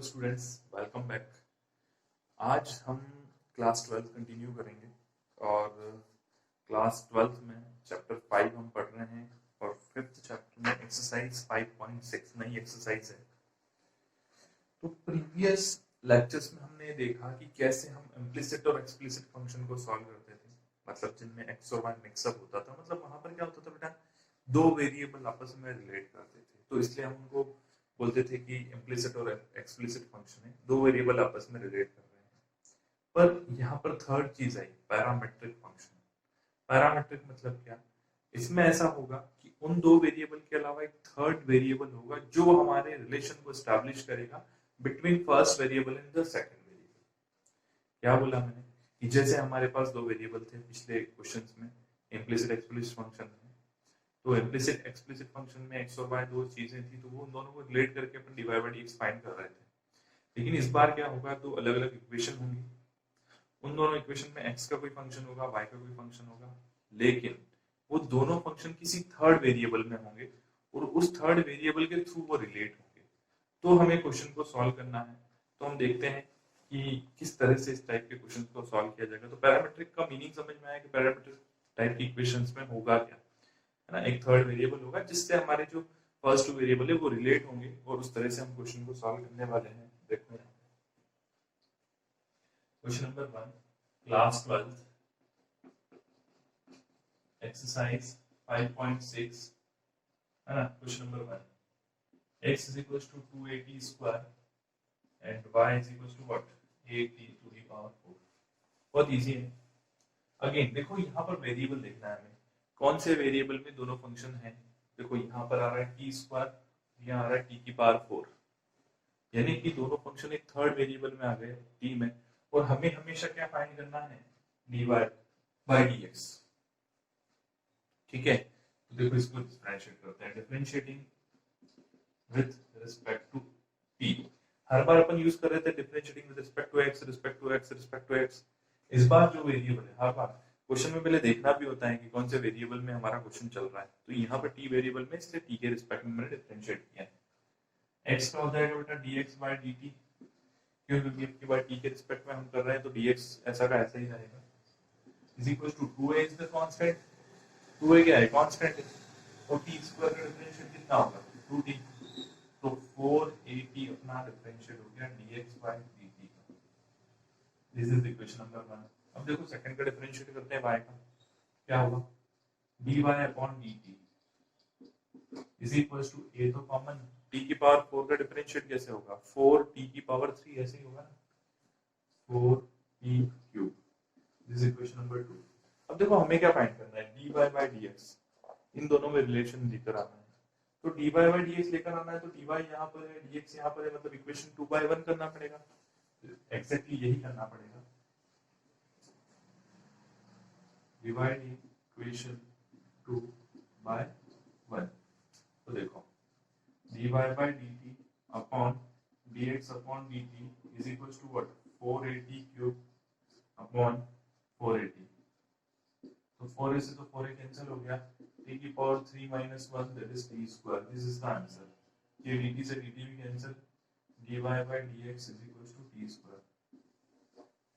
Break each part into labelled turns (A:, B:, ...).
A: Students, welcome back. आज हम class 12 continue करेंगे और क्लास 12 में चैप्टर 5 हम पढ़ रहे हैं और 5th चैप्टर में एक्सरसाइज 5.6 नई एक्सरसाइज है। तो प्रीवियस लेक्चर्स में हमने देखा कि कैसे हम इम्प्लिसिट और एक्सप्लिसिट फंक्शन को सॉल्व करते थे, मतलब जिनमें एक्स और वाई मिक्सअप होता था। मतलब वहां पर क्या होता था बेटा, दो वेरिएबल आपस में रिलेट करते थे, तो इसलिए हम उनको बोलते थे कि इम्प्लिसिट और एक्सप्लिसिट फंक्शन है, दो वेरिएबल आपस में रिलेट कर रहे हैं। पर यहाँ पर थर्ड चीज आई, पैरामेट्रिक फंक्शन। पैरामेट्रिक मतलब क्या? इसमें ऐसा होगा कि उन दो वेरिएबल के अलावा एक थर्ड वेरिएबल होगा जो हमारे रिलेशन को एस्टैब्लिश करेगा between first variable and the second variable. क्या बोला मैंने कि जैसे हमारे पास दो वेरिएबल थे पिछले क्वेश्चंस में, इम्प्लिसिट एक्सप्लिसिट फंक्शन में। तो इम्प्लिसिट एक्सप्लिसिट फंक्शन में एक्स और वाई दो चीजें थी, तो वो दोनों को रिलेट करके अपन dy by dx फाइंड कर रहे थे। लेकिन इस बार क्या होगा, दो अलग अलग इक्वेशन होंगी। उन दोनों इक्वेशन में x का कोई फंक्शन होगा, y का कोई फंक्शन होगा, लेकिन वो दोनों फंक्शन किसी थर्ड वेरिएबल में होंगे और उस थर्ड वेरिएबल के थ्रू वो रिलेट होंगे। तो हमें क्वेश्चन को सॉल्व करना है। तो हम देखते हैं कि किस तरह से इस टाइप के क्वेश्चन को सॉल्व किया जाएगा। तो पैरामेट्रिक का मीनिंग समझ में आया कि पैरामेट्रिक टाइप की इक्वेशंस में होगा क्या, है ना। एक थर्ड वेरिएबल होगा जिससे हमारे जो फर्स्ट वेरिएबल है वो रिलेट होंगे और उस तरह से हम क्वेश्चन को सॉल्व करने वाले हैं। देखते हैं क्वेश्चन नंबर 1, क्लास 12 एक्सरसाइज 5.6, है ना। Question number 1, x is equals to 2at square and y is equals to what, 8t to the power 4। बहुत इजी है। अगेन देखो, यहाँ पर वेरिएबल देखना है हमें, कौन से वेरिएबल में दोनों फंक्शन हैं। देखो यहाँ पर आ रहा है टी स्क्वायर, यहाँ आ रहा है टी की पावर 4, यानी कि दोनों फंक्शन एक थर्ड वेरिएबल में आ गए टी में, और हमें हमेशा क्या फाइंड करना है, dy by dx। ठीक है, तो देखो इसको डिफरेंशिएट करते हैं, differentiating with respect to t। हर बार अपन यूज कर रहे थे differentiating with respect to x, respect to x, respect to x। इस बार जो वेरिएबल है, हर बार क्वेश्चन में पहले देखना भी होता है कि कौन से वेरिएबल में हमारा क्वेश्चन चल रहा है। तो यहाँ पर t वेरिएबल में, इसलिए t के रिस्पेक्ट में मैंने डिफरेंशिएट किया है। x का हो जाएगा बेटा dx by dt, क्यों, क्योंकि x by t के रिस्पेक्ट में हम कर रहे हैं, तो dx ऐसा का ऐसा ही रहेगा। Is equal to 2a is the constant, 2a क्या है, कांस्टेंट है, और t स्क्वायर का डिफरेंशिएट कितना होगा, 2t। तो 4at अपना डिफरेंशिएट हो गया dx by dt का। This is equation number 1। अब देखो सेकंड का डिफरेंशिएट करते हैं y का, क्या होगा, dy upon dt is equal to a, तो कॉमन, t की पावर 4 का डिफरेंशिएट कैसे होगा, 4t की पावर 3, ऐसे ही होगा ना, 4t cube. This is equation number 2। अब देखो हमें क्या फाइंड करना है, dy by dx, इन दोनों में रिलेशन लेकर आना है। तो dy by dx लेकर आना है, तो dy यहाँ पर है, dx यहाँ पर है, मतलब इक्वेशन 2 by 1 करना पड़ेगा। एक्जेक्टली यही करना पड़ेगा, डिवाइड इक्वेशन 2 by 1। तो देखो dy by dt upon dx upon dt is equal to what, 4at cube upon 4at। तो 4a से तो 4a कैंसिल हो गया, t की power 3 minus 1 that is t square. This is the answer. ये dt से dt भी cancel, dy by dx is equal to t square.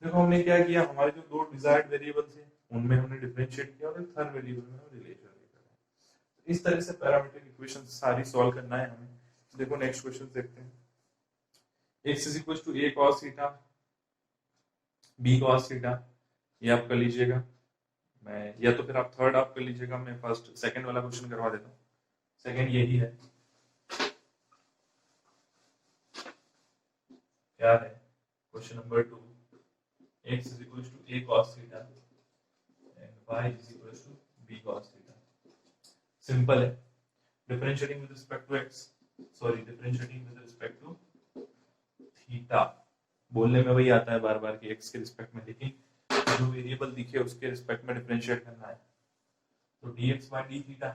A: देखो हमने क्या किया, हमारे जो दो डिजायर्ड वेरिएबल थे उनमें हमने डिफरेंशिएट किया और एक थर्ड वेरिएबल में हम रिलेशन लेकर आए। इस तरह से पैरामीट्रिक इक्वेशन सारी सॉल्व करना है हमें। देखो नेक्स्ट क्वेश्चन देखते हैं। x is equal to a cos theta, b cos theta, ये आप कर लीजिएगा। मैं या तो फिर आप थर्ड आप कर लीजिएगा, मैं फर्स्ट सेकंड वाला क्वेश्चन करवा देता हूँ। सेकंड यही है, क्या है, question number 2, x is equals to a cos theta and y is equals to b cos theta। Simple है, differentiating with respect to x, sorry differentiating with respect to theta. बोलने में वही आता है बार बार कि x के रिस्पेक्ट में, लेकिन जो वेरिएबल दिखे उसके रिस्पेक्ट में डिफरेंशिएट करना है। तो dx by d theta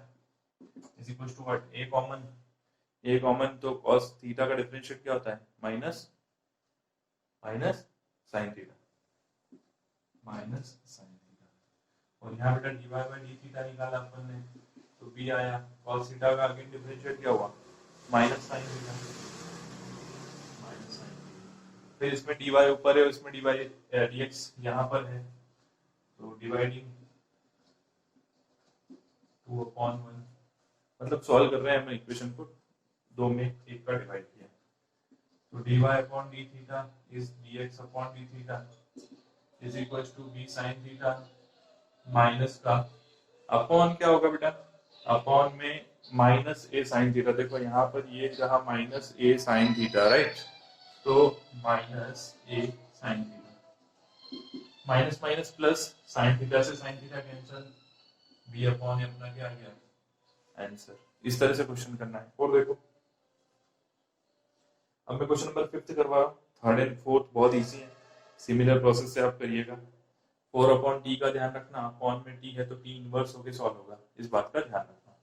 A: is equal to what, a common, a common, तो cos थीटा का डिफरेंशिएट क्या होता है, minus minus sin theta, minus sin theta. और यहाँ बेटा dy by d थीटा निकाला अपन ने, तो b आया, cos थीटा का अगेन डिफरेंशिएट क्या हुआ, minus sin theta, minus sin। फिर इसमें dy ऊपर है, इसमें dy dx यहाँ पर है, तो डिवाइडिंग 2/1, मतलब सॉल्व कर रहे हैं हम इक्वेशन को, दो में एक का डिवाइड किया, तो dy अपॉन डी थीटा इज dx अपॉन d theta is equal to b sin theta minus का अपॉन क्या होगा बेटा, अपॉन में माइनस a sin थीटा। देखो यहाँ पर ये कहा minus a sin theta, right, तो minus a sin theta, minus minus plus, sin theta से sin theta cancel, b upon अपना क्या आ गया आंसर। इस तरह से क्वेश्चन करना है। और देखो अब मैं क्वेश्चन नंबर 5 करवा रहा हूँ, 3rd एंड 4th बहुत इजी है, सिमिलर प्रोसेस से आप करिएगा। 4 अपॉन टी का ध्यान रखना, अपॉन में टी है तो टी इनवर्स होके सॉल्व होगा, इस बात का ध्यान रखना।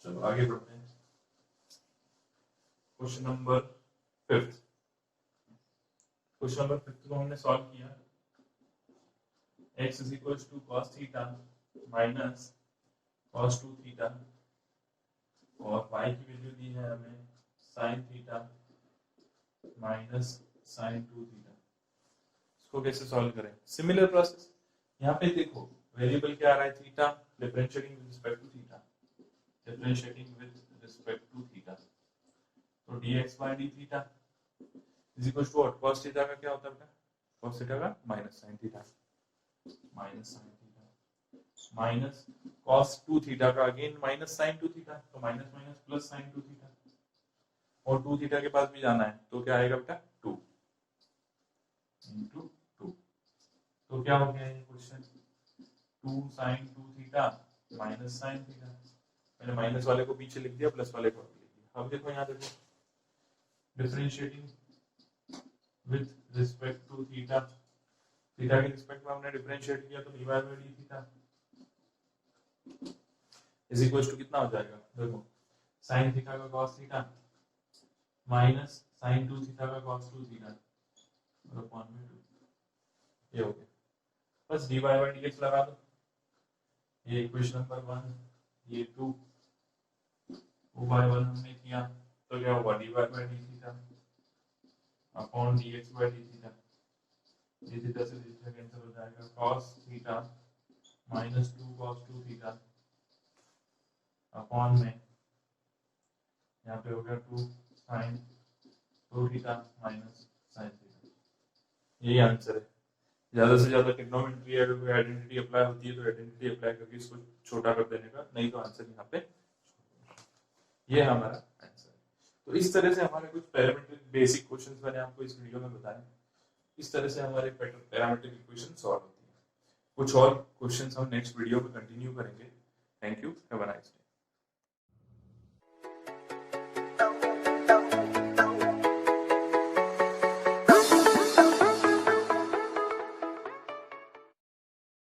A: चलो आगे बढ़ते हैं, क्वेश्चन नंबर 5। क्वेश्चन नंबर 5 को हमने सॉल्व किया, x is equal to cos theta minus cos 2 theta और y की वैल्यू दी है हमें sin theta minus sin 2 theta. इसको कैसे सॉल्व करें, सिमिलर प्रोसेस। यहाँ पे देखो वेरिएबल क्या आ रहा है, theta, differentiating with respect to theta, differentiating with respect to theta, तो dx by d theta is equal to what, cos theta का क्या होता है बेटा, cos थीटा का minus sin theta, minus sin theta minus cos 2 theta का again minus sin 2 theta, तो minus minus plus sin 2 theta, और 2 थीटा के पास भी जाना है तो क्या आएगा बेटा 2 into 2, तो क्या हो गया ये question, 2 sin 2 theta minus sin theta, मैंने माइनस वाले को पीछे लिख दिया, प्लस वाले को आगे लिख दिया। अब देखो यहाँ देखो, differentiating with respect to theta, theta के रिस्पेक्ट में हमने डिफरेंशिएट किया तो dy by d theta is equal to कितना हो जाएगा, देखो sin थीटा का cos theta minus sin 2 theta का cos 2 थीटा और अपॉन में 2, ये हो गया। बस dy by dx लगा दो, ये इक्वेशन नंबर 1, ये 2 by 1 हमने किया तो क्या होगा, dy by d theta upon dx by d theta, d theta से d थीटा कैंसिल हो जाएगा, cos theta minus 2 cos 2 theta upon में यहाँ पे हो गया 2 sin 2 theta minus sin theta. यही आंसर है। ज्यादा से ज्यादा ट्रिग्नोमेट्री अगर कोई आइडेंटिटी अप्लाई होती है तो आइडेंटिटी अप्लाई करके इसको छोटा कर देने का, नहीं तो आंसर यहाँ पे ये हमारा आंसर है। तो इस तरह से हमारे कुछ पैरामीट्रिक बेसिक क्वेश्चंस मैंने आपको इस वीडियो में बताए, इस तरह से हमारे पैरामीट्रिक इक्वेशन सॉल्व होती है। कुछ और क्वेश्चंस हम नेक्स्ट वीडियो में कंटिन्यू करेंगे। Thank you, have a nice day.